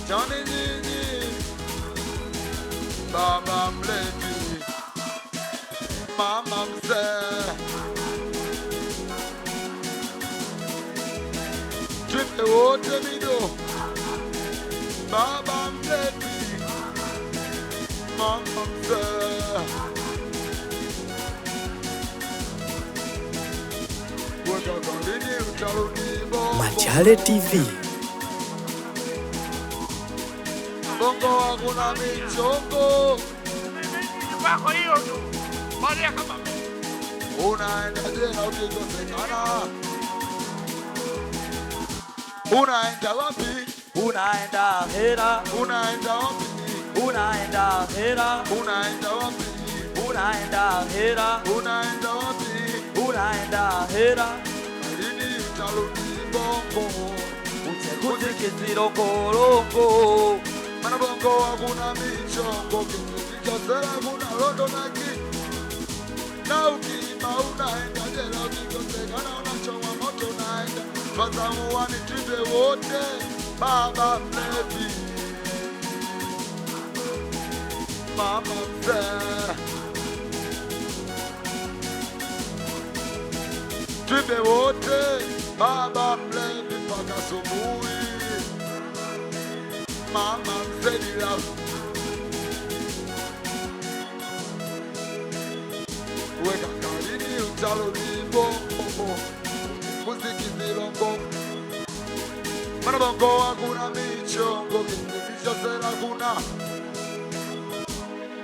Johnny Nyinyi, baba mlevi, mama mzee, tupe wote mido, baba mlevi, mama mzee. Machale TV. Bongo hakuna michongo. Wako hiyo tu. Maria kama Unaenda jela ukikosekana. Unaenda wapi? Unaenda hera, Unaenda wapi? unaenda hera, Unaenda wapi? unaenda hera, Unaenda wapi? unaenda hera. Lini utarudi bongo? Uchekuzi kizilongolongo. Mana bongo hakuna michongo. Kichosela kuna rondo na ki. Na ukiima unaenda jela ukikosekana unachoma moto unaenda. Twazamu wanitibe wote baba mlevi, mama mzee, tibe wote baba mlevi mpaka asubuhi, mama mzee ni lafu. Weka kalini utarudi bongo, muziki zilongo. Mana bongo hakuna michongo, kilichosela kuna.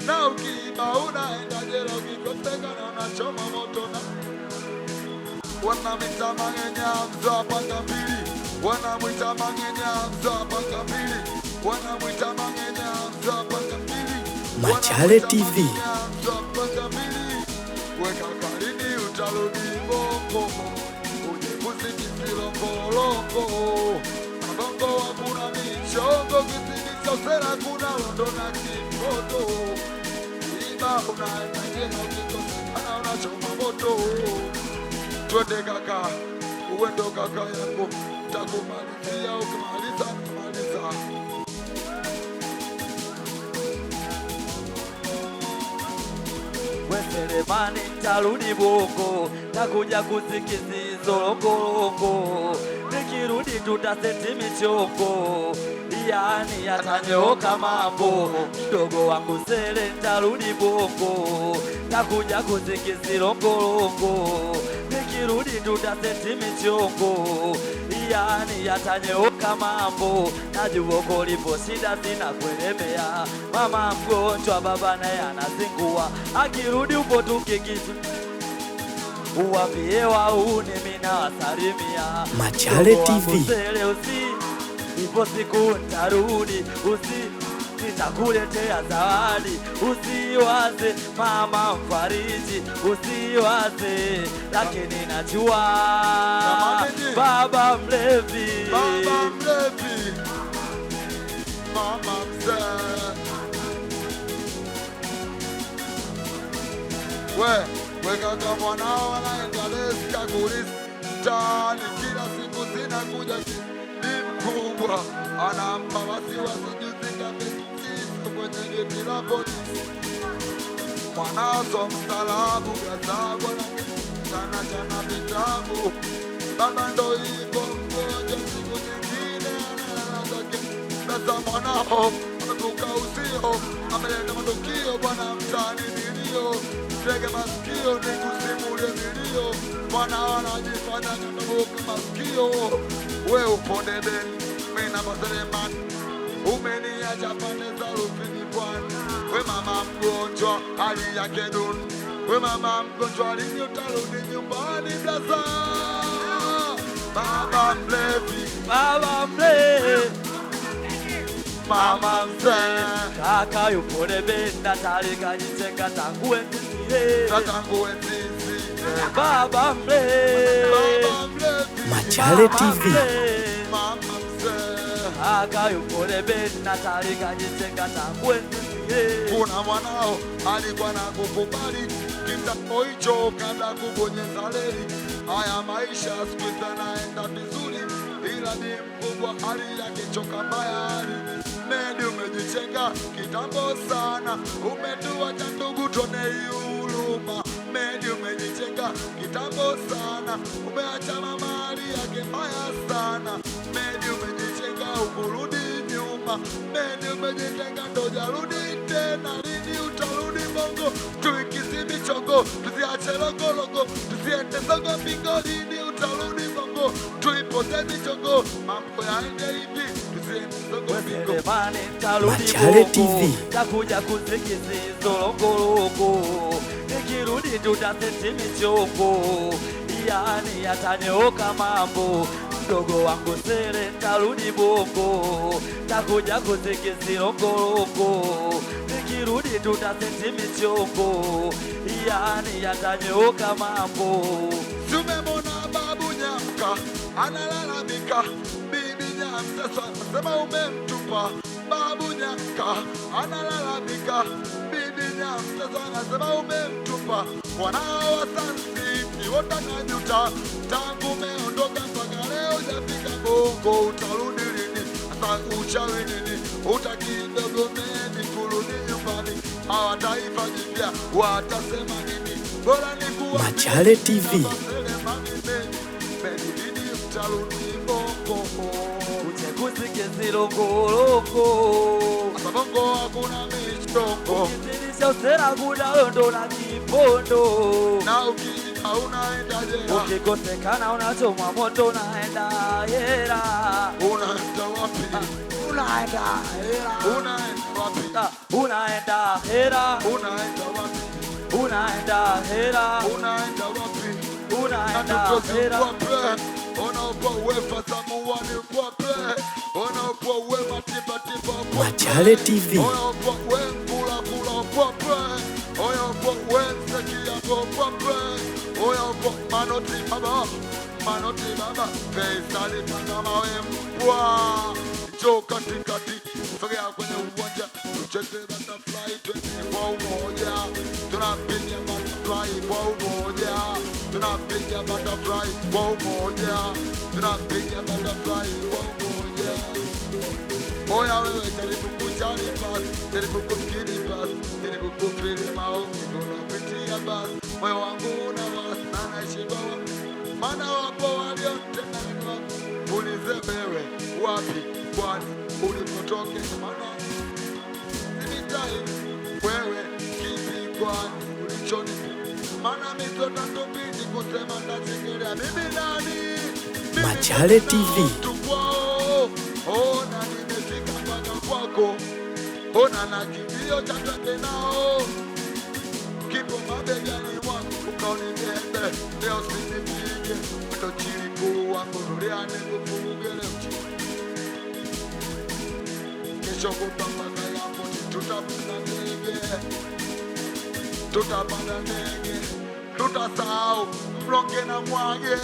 Na ukiiba unaenda jela ukikosekana unachoma moto na. Wanamwita Mang'enya mzwa panga mbili, wanamwita Mang'enya mzwa panga mbili, wanamwita Mang'enya mzwa panga mbili. Machale TV. Weka kalini utarudi bongo, uje muziki zilongolongo. Bongo hakuna michongo, kilichosela kuna rondo na kimoto. Iba unaenda jela ukikosekana unachoma moto. Twende kaka, uwendo kaka yangu, takumalizia ukimaliza kumaliza. Weselemani tarudi bongo, takuja kusikiza longolongo. Nikirudi tutaseti michongo, yani yatanyoka mambo. Mdogo wangu Sele tarudi bongo, takuja kusikiza longolongo. Nikirudi tutaseti michongo, yani yatanyoka mambo. Najua kolipo shida zinakuelemea, mama mgonjwa baba naye anazingua. Akirudi upo tukikizi, uwambie wauni mina wasalimia. Machale TV. Sele usi, ipo siku ntarudi. Usi, nitakuletea zawadi. Usiwaze mama mfariji, usiwaze. Lakini najua baba mlevi, baba mlevi, mama mzee. Weka kama mwanao anaenda leska kulisi tani, kila siku zinakuja ni mkubwa, anampa wasiwasi juzi kabisa kwenye geti la polisi. Mwanazo mstalabu gazabu sana chana vitabu, baba ndo hivyo mmoja, siku nyingine anataka sasa mwanao amevuka uzio, ameleta matukio bwana mtani milio. Tege masikio ni kusimulie milio, mwanao anajifanya kutabuka masikio. We uponde beni, mina Selemani, umeniacha pande za Rufiji Pwani. We mama mgonjwa hali yake duni, we mama mgonjwa lini utarudi nyumbani blaza? Baba mlevi, baba mlevi, mama mzee, kaka yupo lebenda talika jitenga tangu enzi zile. tangu enzi zile. Baba mlevi, Baba mlevi, Machale TV. mama mzee, kaka yupo lebenda talika jitenga tangu enzi zile. kuna mwanao alikuwa na kukubali kitambo hicho kabla kubonyeza leli. Haya maisha siku hizi yanaenda vizuri, ila ni mkubwa hali yake choka mbaya hali. umejitenga kitambo sana, umetuacha ndugu tuone huruma. Medi umejitenga kitambo sana, umeacha mama hali yake mbaya sana. Medi umejitenga ukurudi nyuma, Medi umejitenga ndo jarudi tena. Lini utarudi bongo tuikizi michongo, tusiache logologo, tusiende songo pingo. Lini utarudi bongo tuipoze michongo, mambo yaende hivi tusiende songo pingo. Machale TV. Takuja kusikizi zolongolongo, nikirudi tutaseti michongo, yani yatanyoka mambo. Mdogo wangu sere tarudi bongo, takuja kusikizi longolongo, nikirudi tutaseti michongo, yani yatanyoka mambo. Tumemona babu Nyamka analalamika, bibi Nyamsa sema umemtupa. Babu Nyamka analalamika, bibi Nyamsa sema umemtupa. Wanao wa Sun City wote wanajuta, tangu umeondoka mpaka leo hujafika bongo. Utarudi lini? Sasa uchawi nini? Utakidogo Medi kurudi nyumbani, hawa taifa jipya watasema nini? Bora ni kuwa Machale TV. Kusikizi longolongo, bongo hakuna michongo, ukizidisha usera kudaondo na kipondo, na ukija unaenda jela, ukikosekana unachomwa moto unaenda hera. unaenda wapi? Unaenda hera. Unaenda wapi? Unaenda hera. Unaenda wapi? Unaenda hera. Unaenda wapi? Unaenda hera. Unaopa uwefa samuwani kwape, unaopa uwe matipa Machale TV. unaopa uwe kula kwape, unaopa uwe nseki yako kwape, unaopa manoti baba pesa lipanga mawe mpwa. Njoo katikati, sogea kwenye uwanja, tucheze butterfly 24 umoja. Tunapiga butterfly kwa umoja, tunapiga butterfly kwa umoja, tunapiga butterfly kwa umoja. Oya wewe jaribu kujali basi, jaribu kufikiri basi, jaribu kufiri maombi unapitia basi. Moyo wangu una wasi na naishi kwa wasi, maana wapo waliotenda mema. Ulize wewe wapi kwani ulipotoke, maana simitai wewe kipi kwani ulichoni, maana mitota tupiji kusema ndachekelea mimi nani. Machale TV. Kwao ona nimefika mpaka kwako, ona na kilio cha twende nao, kipo mabegani mwangu ukaonibebe. Leo sinipige ndo chiliku wangu nuliane kufuge leo, kesho kupambana yangu tutapanda ndege, tutapanda ndege, tutasahau mlonge na mwage.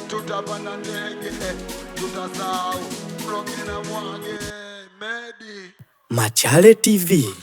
Tutapanda ndege, tutasahau mlonge na mwage. Medi Machale TV.